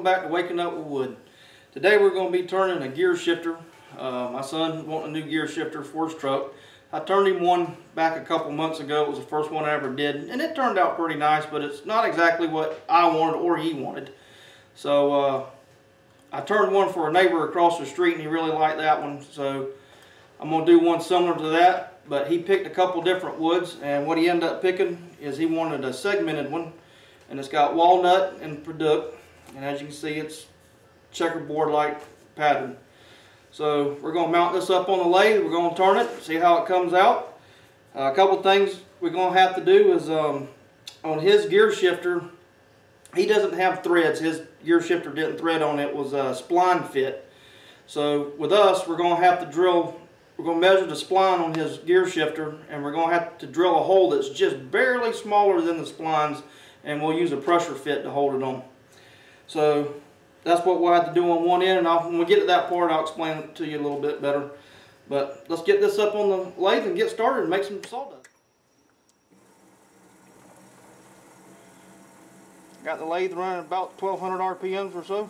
welcome back to Waking Up with Wood. Today we're going to be turning a gear shifter. My son wanted a new gear shifter for his truck. I turned him one back a couple months ago. It was the first one I ever did, and it turned out pretty nice, but it's not exactly what I wanted or he wanted. So I turned one for a neighbor across the street, and he really liked that one. So I'm going to do one similar to that, but he picked a couple different woods, and what he ended up picking is he wanted a segmented one, and it's got walnut and purduck, and as you can see, it's checkerboard-like pattern. So we're going to mount this up on the lathe. We're going to turn it, see how it comes out. A couple things we're going to have to do is on his gear shifter, he doesn't have threads. His gear shifter didn't thread on it. It was a spline fit. So with us, we're going to have to drill, we're going to measure the spline on his gear shifter, and we're going to have to drill a hole that's just barely smaller than the splines, and we'll use a pressure fit to hold it on. So that's what we'll have to do on one end, and when we get to that part, I'll explain it to you a little bit better. But let's get this up on the lathe and get started and make some sawdust. Got the lathe running about 1200 RPMs or so.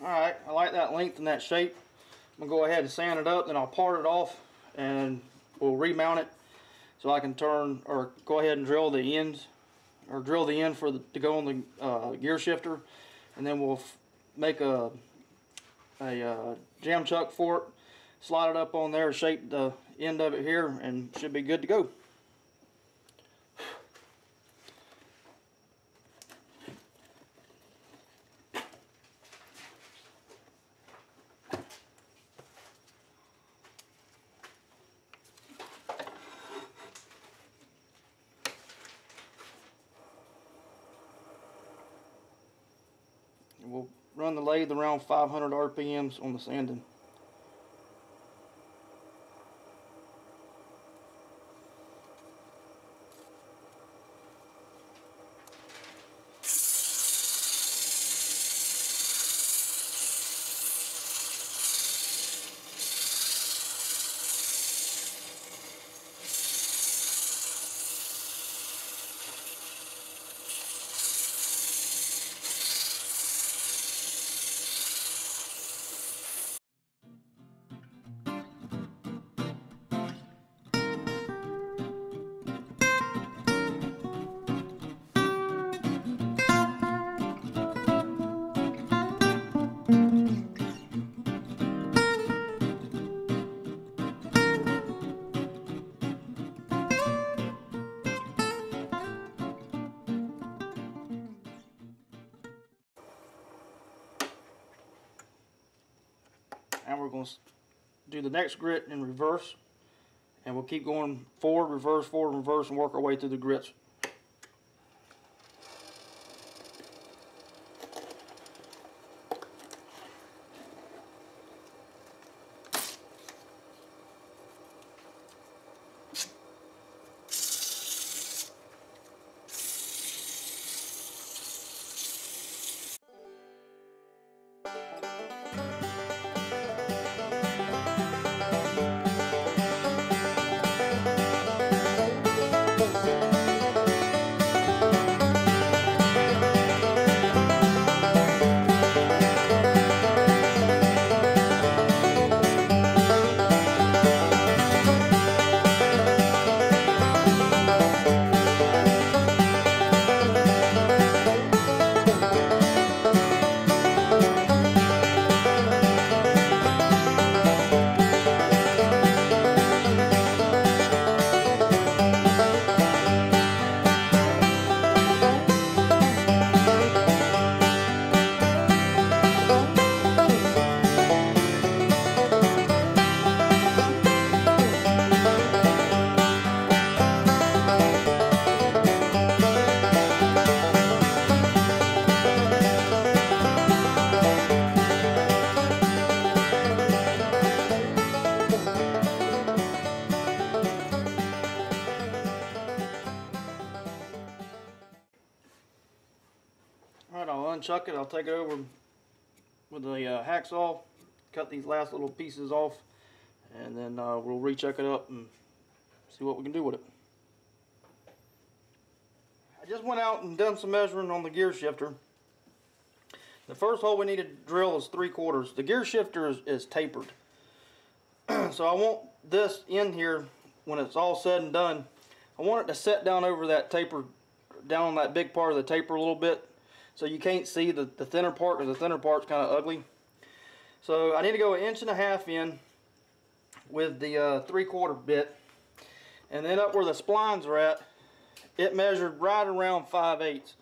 Alright, I like that length and that shape. I'm going to go ahead and sand it up, then I'll part it off and we'll remount it so I can turn or go ahead and drill the ends or drill the end for to go on the gear shifter, and then we'll make a jam chuck for it, slide it up on there, shape the end of it here, and should be good to go. We'll run the lathe around 500 RPMs on the sanding. Now we're going to do the next grit in reverse, and we'll keep going forward, reverse, and work our way through the grits. Alright, I'll unchuck it. I'll take it over with the hacksaw, cut these last little pieces off, and then we'll rechuck it up and see what we can do with it. I just went out and done some measuring on the gear shifter. The first hole we need to drill is 3/4. The gear shifter is tapered. So I want this in here when it's all said and done. I want it to set down over that taper, down on that big part of the taper a little bit, so you can't see the thinner part, because the thinner part's kind of ugly. So I need to go 1.5 inches in with the 3/4 bit, and then up where the splines are at, it measured right around 5/8.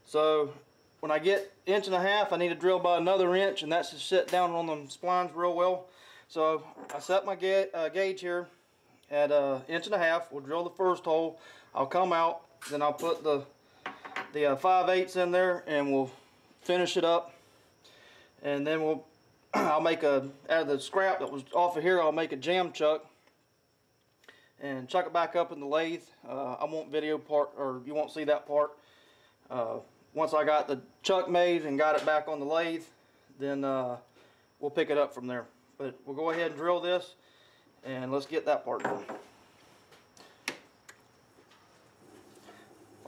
So when I get 1.5 inches, I need to drill about another inch, and that's to sit down on the splines real well. So I set my gauge here at 1.5 inches. We'll drill the first hole. I'll come out, then I'll put the 5/8 in there, and we'll finish it up. And then I'll make out of the scrap that was off of here, I'll make a jam chuck and chuck it back up in the lathe. I won't video part, or you won't see that part. Once I got the chuck made and got it back on the lathe, then we'll pick it up from there. But we'll go ahead and drill this, and let's get that part done.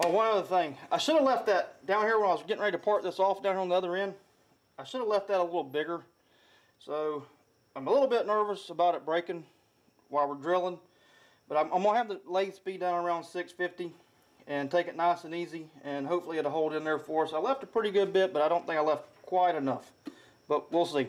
Oh, one other thing. I should have left that down here when I was getting ready to part this off down here on the other end. I should have left that a little bigger. So I'm a little bit nervous about it breaking while we're drilling. But I'm going to have the lathe speed down around 650 and take it nice and easy. And hopefully it'll hold in there for us. I left a pretty good bit, but I don't think I left quite enough. But we'll see.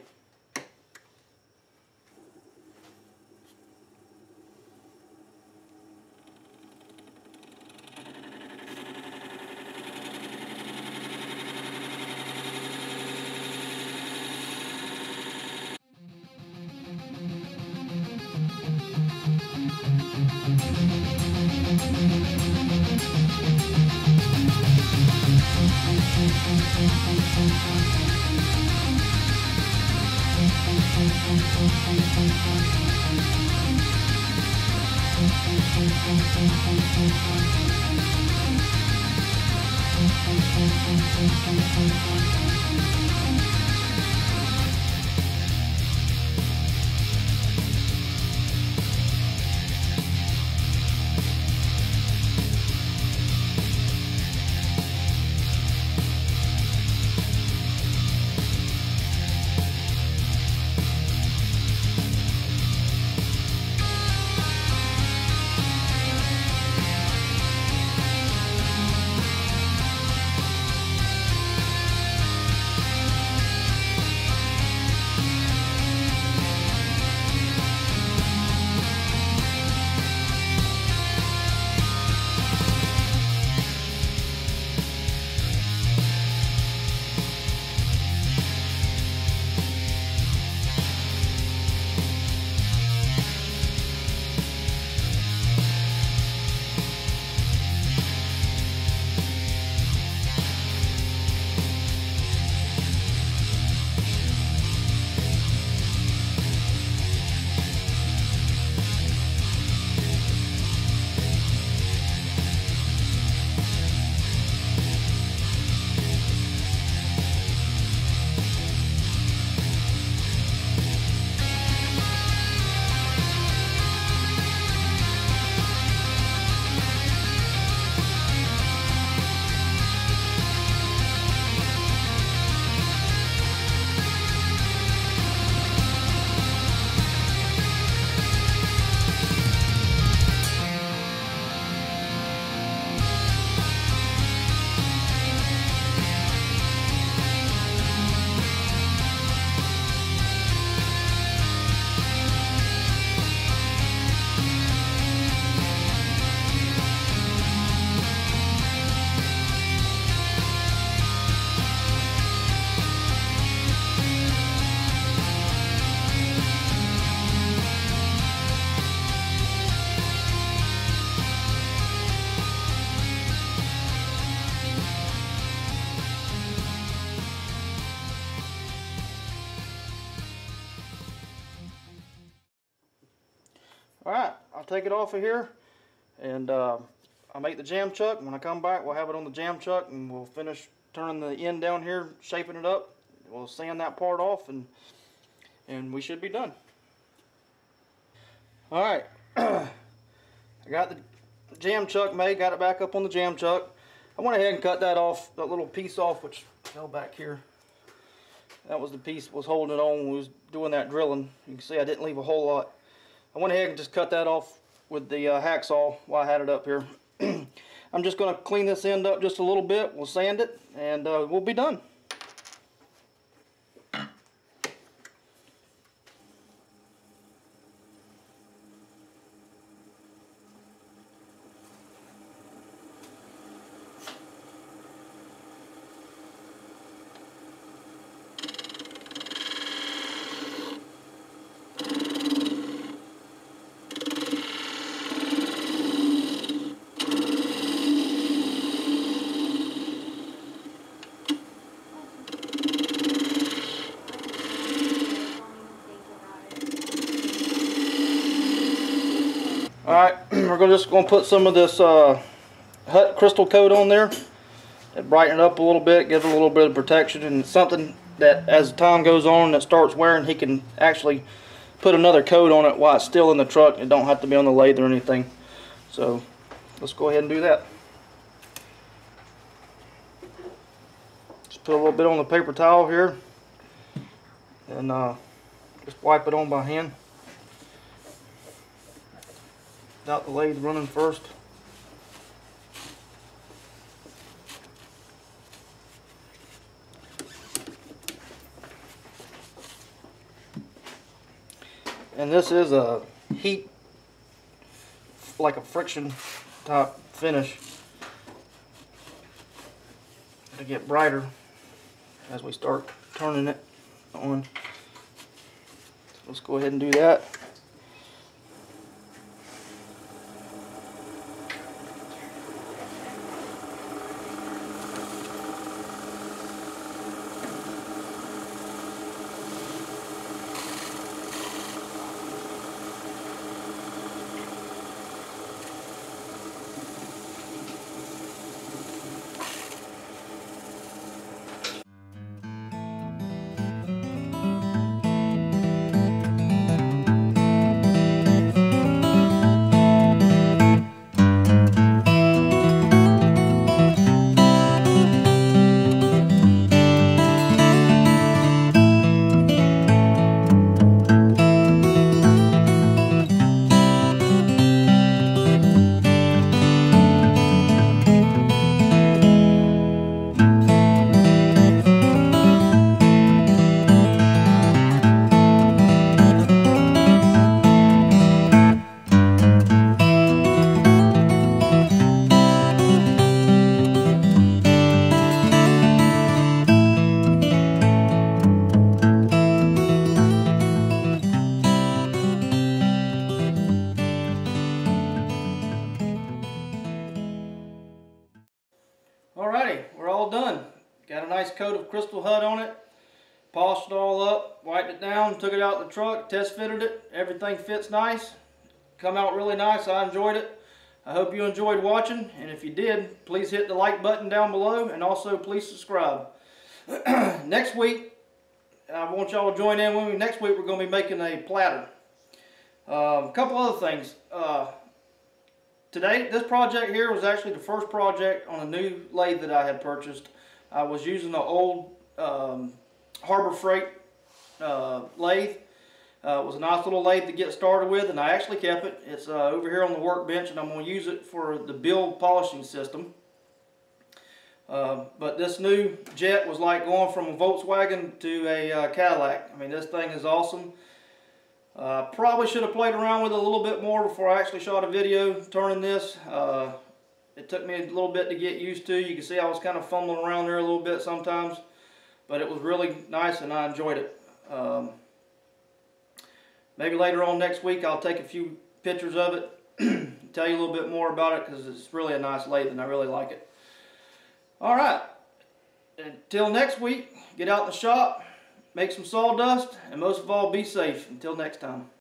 Alright, I'll take it off of here, and I'll make the jam chuck. When I come back, we'll have it on the jam chuck, and we'll finish turning the end down here, shaping it up. We'll sand that part off, and we should be done. Alright, I got the jam chuck made, got it back up on the jam chuck. I went ahead and cut that off, that little piece off, which fell back here. That was the piece that was holding it on when we was doing that drilling. You can see I didn't leave a whole lot. I went ahead and just cut that off with the hacksaw while I had it up here. I'm just going to clean this end up just a little bit. We'll sand it, and we'll be done. Alright, we're just going to put some of this Hut Crystal coat on there and brighten it up a little bit, give it a little bit of protection, and it's something that as time goes on and it starts wearing, he can actually put another coat on it while it's still in the truck. It don't have to be on the lathe or anything. So let's go ahead and do that. Just put a little bit on the paper towel here and just wipe it on by hand. Without the lathe running first. And this is a heat, like a friction type finish to get brighter as we start turning it on. So let's go ahead and do that. Alrighty, we're all done. Got a nice coat of Crystal Hut on it. Polished it all up, wiped it down, took it out of the truck, test fitted it. Everything fits nice. Come out really nice. I enjoyed it. I hope you enjoyed watching, and if you did, please hit the like button down below, and also please subscribe. Next week, I want y'all to join in with me. Next week we're going to be making a platter. A couple other things. Today, this project here was actually the first project on a new lathe that I had purchased. I was using an old Harbor Freight lathe. It was a nice little lathe to get started with, and I actually kept it. It's over here on the workbench, and I'm going to use it for the bill polishing system. But this new jet was like going from a Volkswagen to a Cadillac. I mean, this thing is awesome. Probably should have played around with it a little bit more before I actually shot a video turning this. It took me a little bit to get used to. You can see I was kind of fumbling around there a little bit sometimes, but it was really nice and I enjoyed it. Maybe later on next week I'll take a few pictures of it, tell you a little bit more about it, because it's really a nice lathe and I really like it. Alright, until next week, get out in the shop, make some sawdust, and most of all, be safe. Until next time.